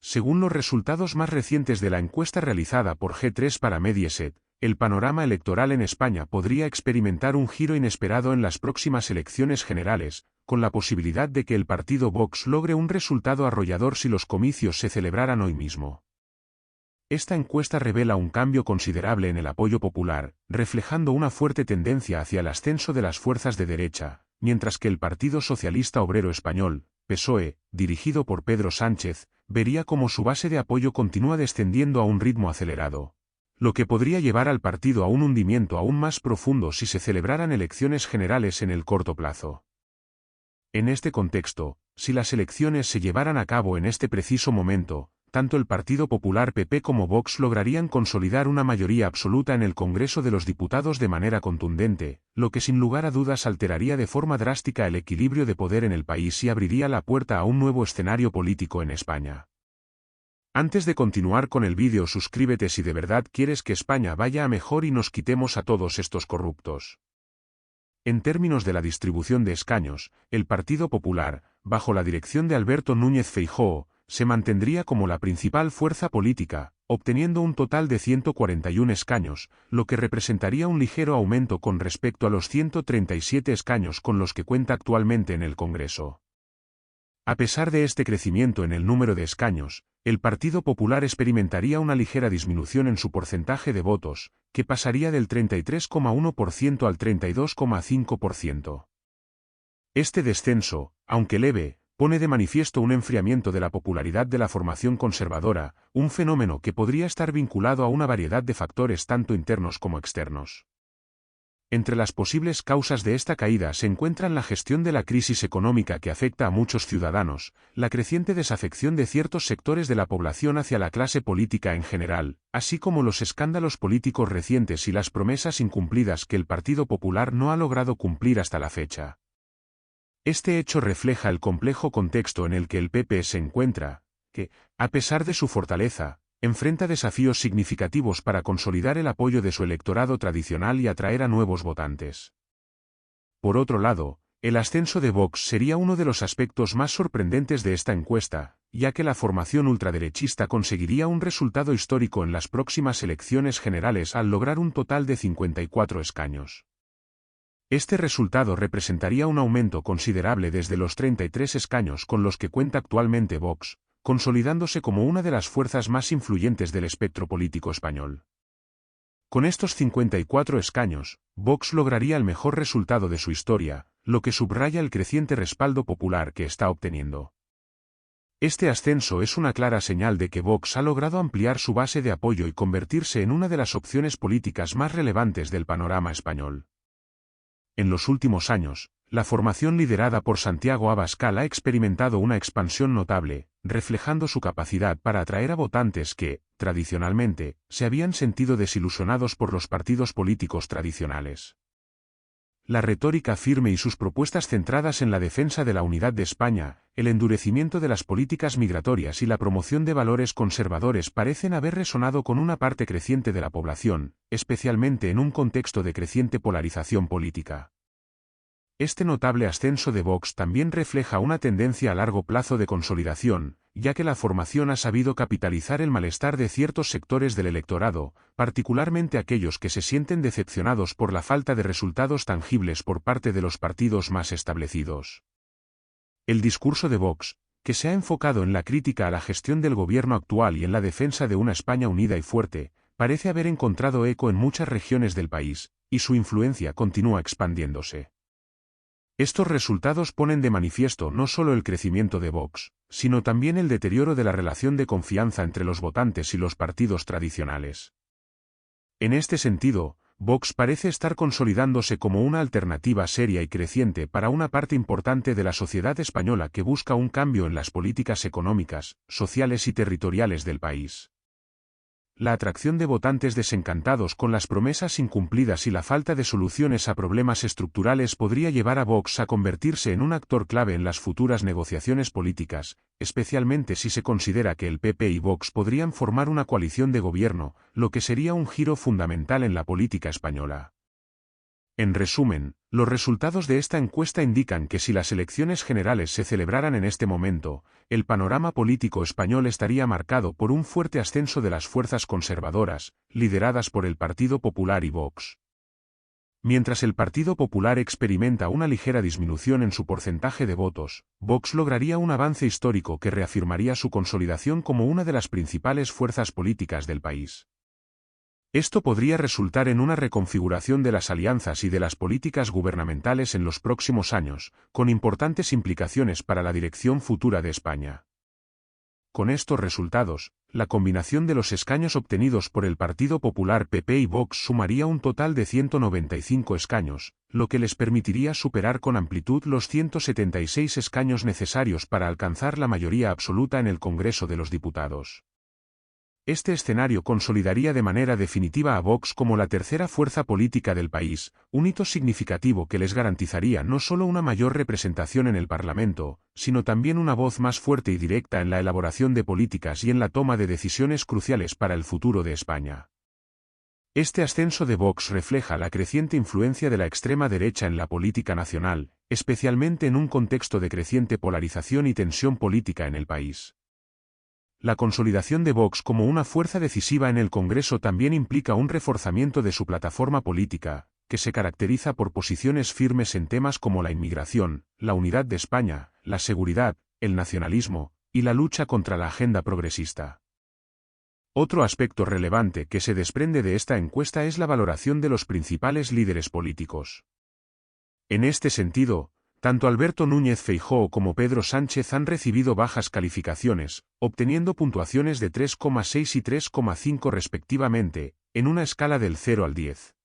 Según los resultados más recientes de la encuesta realizada por G3 para Mediaset, el panorama electoral en España podría experimentar un giro inesperado en las próximas elecciones generales, con la posibilidad de que el partido Vox logre un resultado arrollador si los comicios se celebraran hoy mismo. Esta encuesta revela un cambio considerable en el apoyo popular, reflejando una fuerte tendencia hacia el ascenso de las fuerzas de derecha, mientras que el Partido Socialista Obrero Español, PSOE, dirigido por Pedro Sánchez, vería como su base de apoyo continúa descendiendo a un ritmo acelerado, lo que podría llevar al partido a un hundimiento aún más profundo si se celebraran elecciones generales en el corto plazo. En este contexto, si las elecciones se llevaran a cabo en este preciso momento, tanto el Partido Popular PP como Vox lograrían consolidar una mayoría absoluta en el Congreso de los Diputados de manera contundente, lo que sin lugar a dudas alteraría de forma drástica el equilibrio de poder en el país y abriría la puerta a un nuevo escenario político en España. Antes de continuar con el vídeo, suscríbete si de verdad quieres que España vaya a mejor y nos quitemos a todos estos corruptos. En términos de la distribución de escaños, el Partido Popular, bajo la dirección de Alberto Núñez Feijóo, se mantendría como la principal fuerza política, obteniendo un total de 141 escaños, lo que representaría un ligero aumento con respecto a los 137 escaños con los que cuenta actualmente en el Congreso. A pesar de este crecimiento en el número de escaños, el Partido Popular experimentaría una ligera disminución en su porcentaje de votos, que pasaría del 33,1% al 32,5%. Este descenso, aunque leve, pone de manifiesto un enfriamiento de la popularidad de la formación conservadora, un fenómeno que podría estar vinculado a una variedad de factores tanto internos como externos. Entre las posibles causas de esta caída se encuentran la gestión de la crisis económica que afecta a muchos ciudadanos, la creciente desafección de ciertos sectores de la población hacia la clase política en general, así como los escándalos políticos recientes y las promesas incumplidas que el Partido Popular no ha logrado cumplir hasta la fecha. Este hecho refleja el complejo contexto en el que el PP se encuentra, que, a pesar de su fortaleza, enfrenta desafíos significativos para consolidar el apoyo de su electorado tradicional y atraer a nuevos votantes. Por otro lado, el ascenso de Vox sería uno de los aspectos más sorprendentes de esta encuesta, ya que la formación ultraderechista conseguiría un resultado histórico en las próximas elecciones generales al lograr un total de 54 escaños. Este resultado representaría un aumento considerable desde los 33 escaños con los que cuenta actualmente Vox, consolidándose como una de las fuerzas más influyentes del espectro político español. Con estos 54 escaños, Vox lograría el mejor resultado de su historia, lo que subraya el creciente respaldo popular que está obteniendo. Este ascenso es una clara señal de que Vox ha logrado ampliar su base de apoyo y convertirse en una de las opciones políticas más relevantes del panorama español. En los últimos años, la formación liderada por Santiago Abascal ha experimentado una expansión notable, reflejando su capacidad para atraer a votantes que, tradicionalmente, se habían sentido desilusionados por los partidos políticos tradicionales. La retórica firme y sus propuestas centradas en la defensa de la unidad de España, el endurecimiento de las políticas migratorias y la promoción de valores conservadores parecen haber resonado con una parte creciente de la población, especialmente en un contexto de creciente polarización política. Este notable ascenso de Vox también refleja una tendencia a largo plazo de consolidación, ya que la formación ha sabido capitalizar el malestar de ciertos sectores del electorado, particularmente aquellos que se sienten decepcionados por la falta de resultados tangibles por parte de los partidos más establecidos. El discurso de Vox, que se ha enfocado en la crítica a la gestión del gobierno actual y en la defensa de una España unida y fuerte, parece haber encontrado eco en muchas regiones del país, y su influencia continúa expandiéndose. Estos resultados ponen de manifiesto no solo el crecimiento de Vox, sino también el deterioro de la relación de confianza entre los votantes y los partidos tradicionales. En este sentido, Vox parece estar consolidándose como una alternativa seria y creciente para una parte importante de la sociedad española que busca un cambio en las políticas económicas, sociales y territoriales del país. La atracción de votantes desencantados con las promesas incumplidas y la falta de soluciones a problemas estructurales podría llevar a Vox a convertirse en un actor clave en las futuras negociaciones políticas, especialmente si se considera que el PP y Vox podrían formar una coalición de gobierno, lo que sería un giro fundamental en la política española. En resumen, Los resultados de esta encuesta indican que si las elecciones generales se celebraran en este momento, el panorama político español estaría marcado por un fuerte ascenso de las fuerzas conservadoras, lideradas por el Partido Popular y Vox. Mientras el Partido Popular experimenta una ligera disminución en su porcentaje de votos, Vox lograría un avance histórico que reafirmaría su consolidación como una de las principales fuerzas políticas del país. Esto podría resultar en una reconfiguración de las alianzas y de las políticas gubernamentales en los próximos años, con importantes implicaciones para la dirección futura de España. Con estos resultados, la combinación de los escaños obtenidos por el Partido Popular PP y Vox sumaría un total de 195 escaños, lo que les permitiría superar con amplitud los 176 escaños necesarios para alcanzar la mayoría absoluta en el Congreso de los Diputados. Este escenario consolidaría de manera definitiva a Vox como la tercera fuerza política del país, un hito significativo que les garantizaría no solo una mayor representación en el Parlamento, sino también una voz más fuerte y directa en la elaboración de políticas y en la toma de decisiones cruciales para el futuro de España. Este ascenso de Vox refleja la creciente influencia de la extrema derecha en la política nacional, especialmente en un contexto de creciente polarización y tensión política en el país. La consolidación de Vox como una fuerza decisiva en el Congreso también implica un reforzamiento de su plataforma política, que se caracteriza por posiciones firmes en temas como la inmigración, la unidad de España, la seguridad, el nacionalismo, y la lucha contra la agenda progresista. Otro aspecto relevante que se desprende de esta encuesta es la valoración de los principales líderes políticos. En este sentido, tanto Alberto Núñez Feijóo como Pedro Sánchez han recibido bajas calificaciones, obteniendo puntuaciones de 3,6 y 3,5 respectivamente, en una escala del 0 al 10.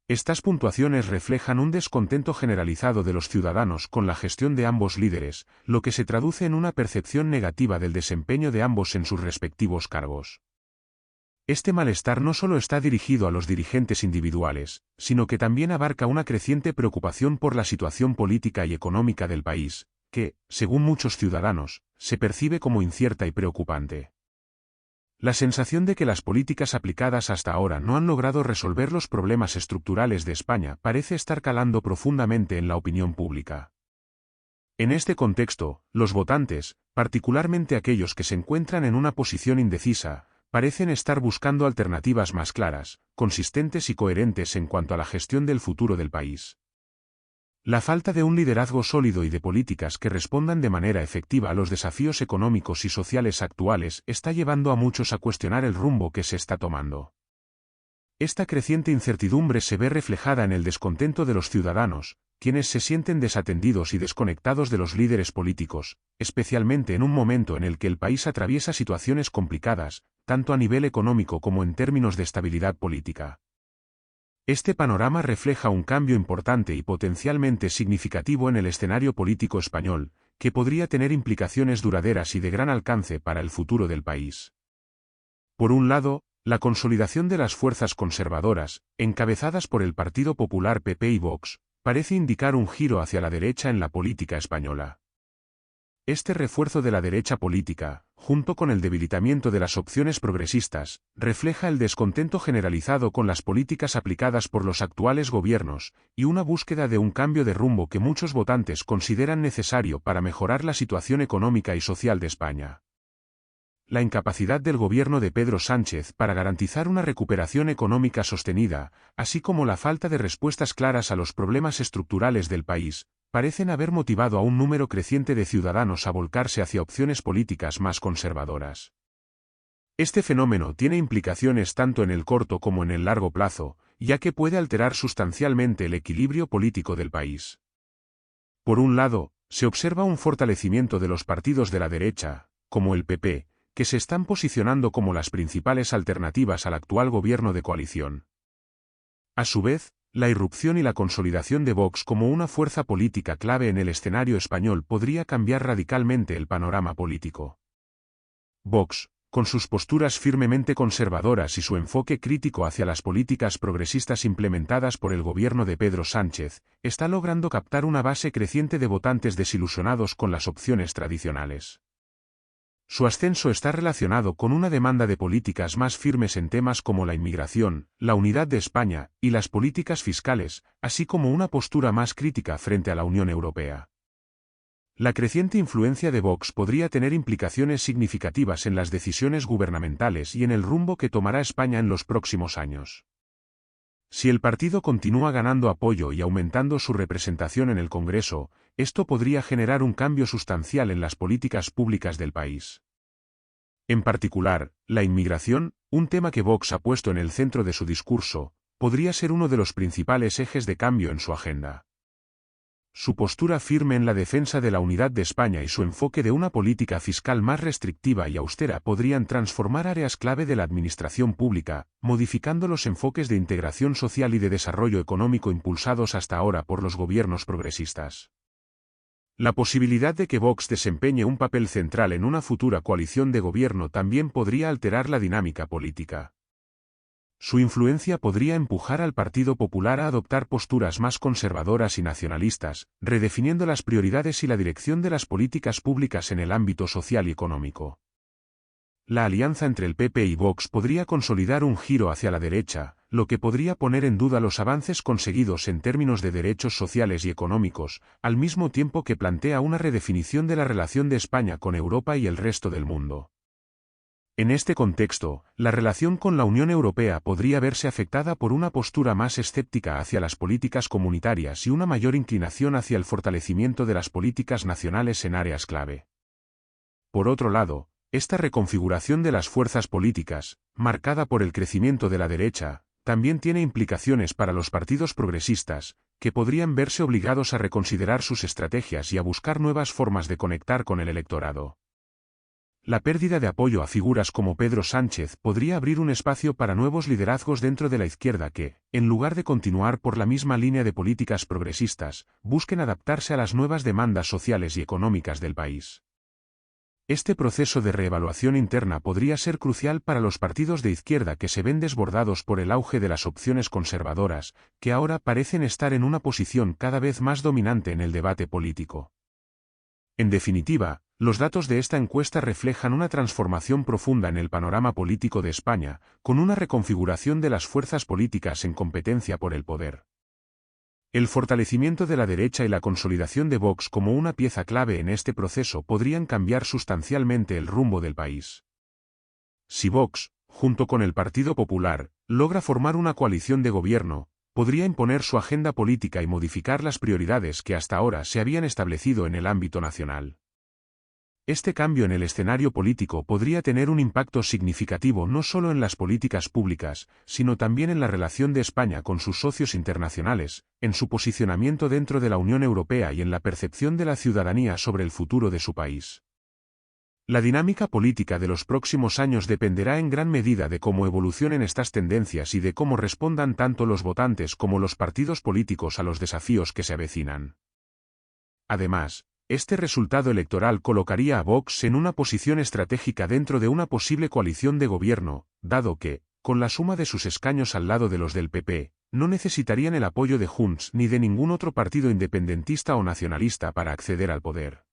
Estas puntuaciones reflejan un descontento generalizado de los ciudadanos con la gestión de ambos líderes, lo que se traduce en una percepción negativa del desempeño de ambos en sus respectivos cargos. Este malestar no solo está dirigido a los dirigentes individuales, sino que también abarca una creciente preocupación por la situación política y económica del país, que, según muchos ciudadanos, se percibe como incierta y preocupante. La sensación de que las políticas aplicadas hasta ahora no han logrado resolver los problemas estructurales de España parece estar calando profundamente en la opinión pública. En este contexto, los votantes, particularmente aquellos que se encuentran en una posición indecisa, parecen estar buscando alternativas más claras, consistentes y coherentes en cuanto a la gestión del futuro del país. La falta de un liderazgo sólido y de políticas que respondan de manera efectiva a los desafíos económicos y sociales actuales está llevando a muchos a cuestionar el rumbo que se está tomando. Esta creciente incertidumbre se ve reflejada en el descontento de los ciudadanos, quienes se sienten desatendidos y desconectados de los líderes políticos, especialmente en un momento en el que el país atraviesa situaciones complicadas, tanto a nivel económico como en términos de estabilidad política. Este panorama refleja un cambio importante y potencialmente significativo en el escenario político español, que podría tener implicaciones duraderas y de gran alcance para el futuro del país. Por un lado, la consolidación de las fuerzas conservadoras, encabezadas por el Partido Popular PP y Vox, parece indicar un giro hacia la derecha en la política española. Este refuerzo de la derecha política, junto con el debilitamiento de las opciones progresistas, refleja el descontento generalizado con las políticas aplicadas por los actuales gobiernos, y una búsqueda de un cambio de rumbo que muchos votantes consideran necesario para mejorar la situación económica y social de España. La incapacidad del gobierno de Pedro Sánchez para garantizar una recuperación económica sostenida, así como la falta de respuestas claras a los problemas estructurales del país, parecen haber motivado a un número creciente de ciudadanos a volcarse hacia opciones políticas más conservadoras. Este fenómeno tiene implicaciones tanto en el corto como en el largo plazo, ya que puede alterar sustancialmente el equilibrio político del país. Por un lado, se observa un fortalecimiento de los partidos de la derecha, como el PP, que se están posicionando como las principales alternativas al actual gobierno de coalición. A su vez, la irrupción y la consolidación de Vox como una fuerza política clave en el escenario español podría cambiar radicalmente el panorama político. Vox, con sus posturas firmemente conservadoras y su enfoque crítico hacia las políticas progresistas implementadas por el gobierno de Pedro Sánchez, está logrando captar una base creciente de votantes desilusionados con las opciones tradicionales. Su ascenso está relacionado con una demanda de políticas más firmes en temas como la inmigración, la unidad de España y las políticas fiscales, así como una postura más crítica frente a la Unión Europea. La creciente influencia de Vox podría tener implicaciones significativas en las decisiones gubernamentales y en el rumbo que tomará España en los próximos años. Si el partido continúa ganando apoyo y aumentando su representación en el Congreso, esto podría generar un cambio sustancial en las políticas públicas del país. En particular, la inmigración, un tema que Vox ha puesto en el centro de su discurso, podría ser uno de los principales ejes de cambio en su agenda. Su postura firme en la defensa de la unidad de España y su enfoque de una política fiscal más restrictiva y austera podrían transformar áreas clave de la administración pública, modificando los enfoques de integración social y de desarrollo económico impulsados hasta ahora por los gobiernos progresistas. La posibilidad de que Vox desempeñe un papel central en una futura coalición de gobierno también podría alterar la dinámica política. Su influencia podría empujar al Partido Popular a adoptar posturas más conservadoras y nacionalistas, redefiniendo las prioridades y la dirección de las políticas públicas en el ámbito social y económico. La alianza entre el PP y Vox podría consolidar un giro hacia la derecha, lo que podría poner en duda los avances conseguidos en términos de derechos sociales y económicos, al mismo tiempo que plantea una redefinición de la relación de España con Europa y el resto del mundo. En este contexto, la relación con la Unión Europea podría verse afectada por una postura más escéptica hacia las políticas comunitarias y una mayor inclinación hacia el fortalecimiento de las políticas nacionales en áreas clave. Por otro lado, esta reconfiguración de las fuerzas políticas, marcada por el crecimiento de la derecha, también tiene implicaciones para los partidos progresistas, que podrían verse obligados a reconsiderar sus estrategias y a buscar nuevas formas de conectar con el electorado. La pérdida de apoyo a figuras como Pedro Sánchez podría abrir un espacio para nuevos liderazgos dentro de la izquierda que, en lugar de continuar por la misma línea de políticas progresistas, busquen adaptarse a las nuevas demandas sociales y económicas del país. Este proceso de reevaluación interna podría ser crucial para los partidos de izquierda que se ven desbordados por el auge de las opciones conservadoras, que ahora parecen estar en una posición cada vez más dominante en el debate político. En definitiva, los datos de esta encuesta reflejan una transformación profunda en el panorama político de España, con una reconfiguración de las fuerzas políticas en competencia por el poder. El fortalecimiento de la derecha y la consolidación de Vox como una pieza clave en este proceso podrían cambiar sustancialmente el rumbo del país. Si Vox, junto con el Partido Popular, logra formar una coalición de gobierno, podría imponer su agenda política y modificar las prioridades que hasta ahora se habían establecido en el ámbito nacional. Este cambio en el escenario político podría tener un impacto significativo no solo en las políticas públicas, sino también en la relación de España con sus socios internacionales, en su posicionamiento dentro de la Unión Europea y en la percepción de la ciudadanía sobre el futuro de su país. La dinámica política de los próximos años dependerá en gran medida de cómo evolucionen estas tendencias y de cómo respondan tanto los votantes como los partidos políticos a los desafíos que se avecinan. Además, este resultado electoral colocaría a Vox en una posición estratégica dentro de una posible coalición de gobierno, dado que, con la suma de sus escaños al lado de los del PP, no necesitarían el apoyo de Junts ni de ningún otro partido independentista o nacionalista para acceder al poder.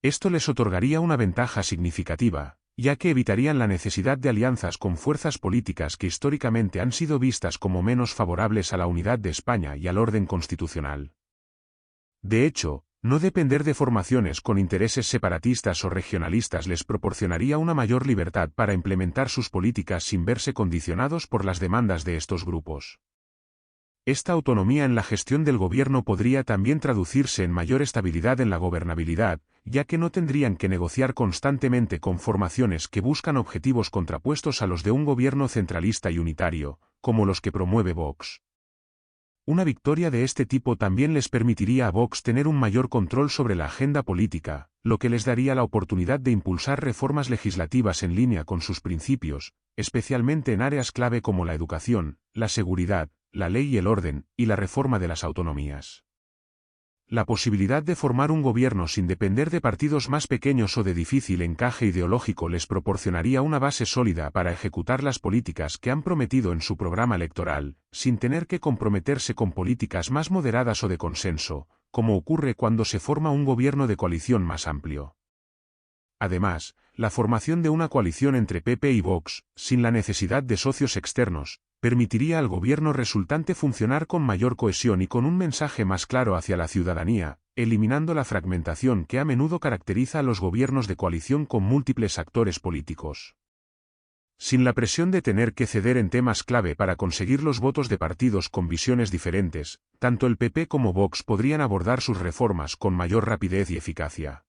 Esto les otorgaría una ventaja significativa, ya que evitarían la necesidad de alianzas con fuerzas políticas que históricamente han sido vistas como menos favorables a la unidad de España y al orden constitucional. De hecho, no depender de formaciones con intereses separatistas o regionalistas les proporcionaría una mayor libertad para implementar sus políticas sin verse condicionados por las demandas de estos grupos. Esta autonomía en la gestión del gobierno podría también traducirse en mayor estabilidad en la gobernabilidad, ya que no tendrían que negociar constantemente con formaciones que buscan objetivos contrapuestos a los de un gobierno centralista y unitario, como los que promueve Vox. Una victoria de este tipo también les permitiría a Vox tener un mayor control sobre la agenda política, lo que les daría la oportunidad de impulsar reformas legislativas en línea con sus principios, especialmente en áreas clave como la educación, la seguridad, la ley y el orden, y la reforma de las autonomías. La posibilidad de formar un gobierno sin depender de partidos más pequeños o de difícil encaje ideológico les proporcionaría una base sólida para ejecutar las políticas que han prometido en su programa electoral, sin tener que comprometerse con políticas más moderadas o de consenso, como ocurre cuando se forma un gobierno de coalición más amplio. Además, la formación de una coalición entre PP y Vox, sin la necesidad de socios externos, permitiría al gobierno resultante funcionar con mayor cohesión y con un mensaje más claro hacia la ciudadanía, eliminando la fragmentación que a menudo caracteriza a los gobiernos de coalición con múltiples actores políticos. Sin la presión de tener que ceder en temas clave para conseguir los votos de partidos con visiones diferentes, tanto el PP como Vox podrían abordar sus reformas con mayor rapidez y eficacia.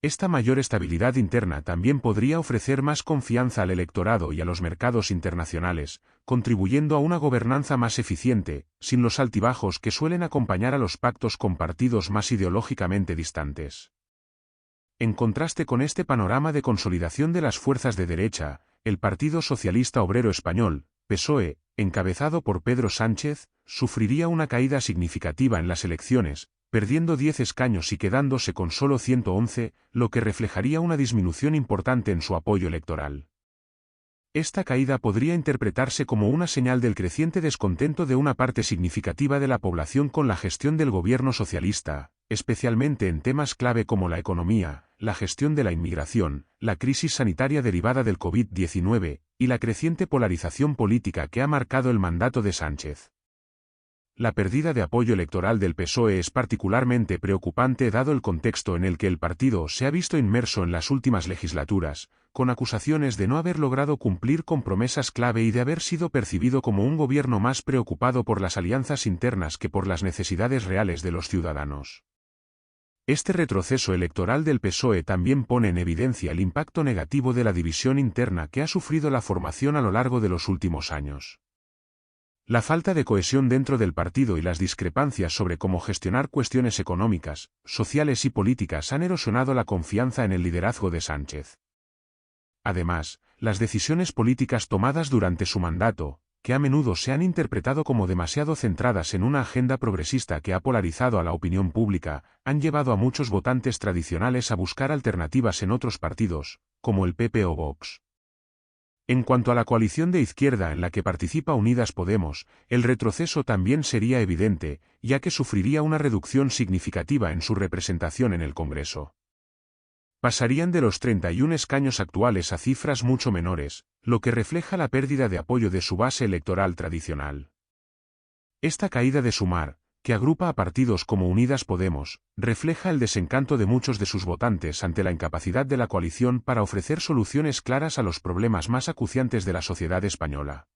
Esta mayor estabilidad interna también podría ofrecer más confianza al electorado y a los mercados internacionales, contribuyendo a una gobernanza más eficiente, sin los altibajos que suelen acompañar a los pactos con partidos más ideológicamente distantes. En contraste con este panorama de consolidación de las fuerzas de derecha, el Partido Socialista Obrero Español, PSOE, encabezado por Pedro Sánchez, sufriría una caída significativa en las elecciones, perdiendo 10 escaños y quedándose con solo 111, lo que reflejaría una disminución importante en su apoyo electoral. Esta caída podría interpretarse como una señal del creciente descontento de una parte significativa de la población con la gestión del gobierno socialista, especialmente en temas clave como la economía, la gestión de la inmigración, la crisis sanitaria derivada del COVID-19, y la creciente polarización política que ha marcado el mandato de Sánchez. La pérdida de apoyo electoral del PSOE es particularmente preocupante dado el contexto en el que el partido se ha visto inmerso en las últimas legislaturas, con acusaciones de no haber logrado cumplir con promesas clave y de haber sido percibido como un gobierno más preocupado por las alianzas internas que por las necesidades reales de los ciudadanos. Este retroceso electoral del PSOE también pone en evidencia el impacto negativo de la división interna que ha sufrido la formación a lo largo de los últimos años. La falta de cohesión dentro del partido y las discrepancias sobre cómo gestionar cuestiones económicas, sociales y políticas han erosionado la confianza en el liderazgo de Sánchez. Además, las decisiones políticas tomadas durante su mandato, que a menudo se han interpretado como demasiado centradas en una agenda progresista que ha polarizado a la opinión pública, han llevado a muchos votantes tradicionales a buscar alternativas en otros partidos, como el PP o Vox. En cuanto a la coalición de izquierda en la que participa Unidas Podemos, el retroceso también sería evidente, ya que sufriría una reducción significativa en su representación en el Congreso. Pasarían de los 31 escaños actuales a cifras mucho menores, lo que refleja la pérdida de apoyo de su base electoral tradicional. Esta caída de Sumar, que agrupa a partidos como Unidas Podemos, refleja el desencanto de muchos de sus votantes ante la incapacidad de la coalición para ofrecer soluciones claras a los problemas más acuciantes de la sociedad española.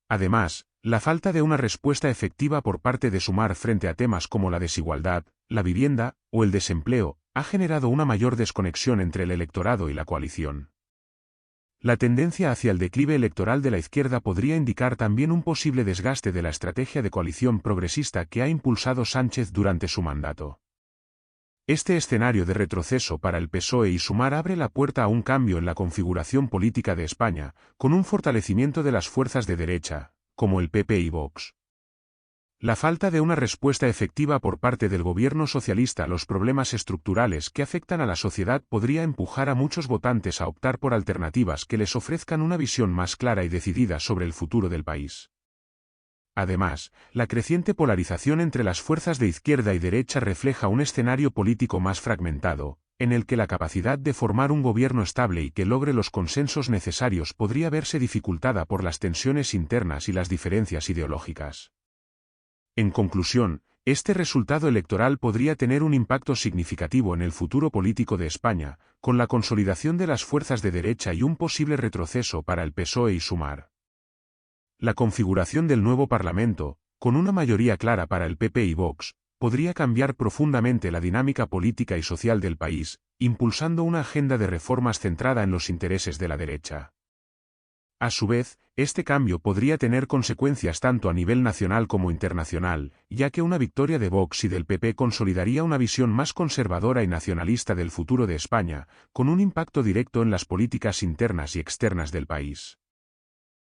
Además, la falta de una respuesta efectiva por parte de Sumar frente a temas como la desigualdad, la vivienda o el desempleo, ha generado una mayor desconexión entre el electorado y la coalición. La tendencia hacia el declive electoral de la izquierda podría indicar también un posible desgaste de la estrategia de coalición progresista que ha impulsado Sánchez durante su mandato. Este escenario de retroceso para el PSOE y Sumar abre la puerta a un cambio en la configuración política de España, con un fortalecimiento de las fuerzas de derecha, como el PP y Vox. La falta de una respuesta efectiva por parte del gobierno socialista a los problemas estructurales que afectan a la sociedad podría empujar a muchos votantes a optar por alternativas que les ofrezcan una visión más clara y decidida sobre el futuro del país. Además, la creciente polarización entre las fuerzas de izquierda y derecha refleja un escenario político más fragmentado, en el que la capacidad de formar un gobierno estable y que logre los consensos necesarios podría verse dificultada por las tensiones internas y las diferencias ideológicas. En conclusión, este resultado electoral podría tener un impacto significativo en el futuro político de España, con la consolidación de las fuerzas de derecha y un posible retroceso para el PSOE y Sumar. La configuración del nuevo Parlamento, con una mayoría clara para el PP y Vox, podría cambiar profundamente la dinámica política y social del país, impulsando una agenda de reformas centrada en los intereses de la derecha. A su vez, este cambio podría tener consecuencias tanto a nivel nacional como internacional, ya que una victoria de Vox y del PP consolidaría una visión más conservadora y nacionalista del futuro de España, con un impacto directo en las políticas internas y externas del país.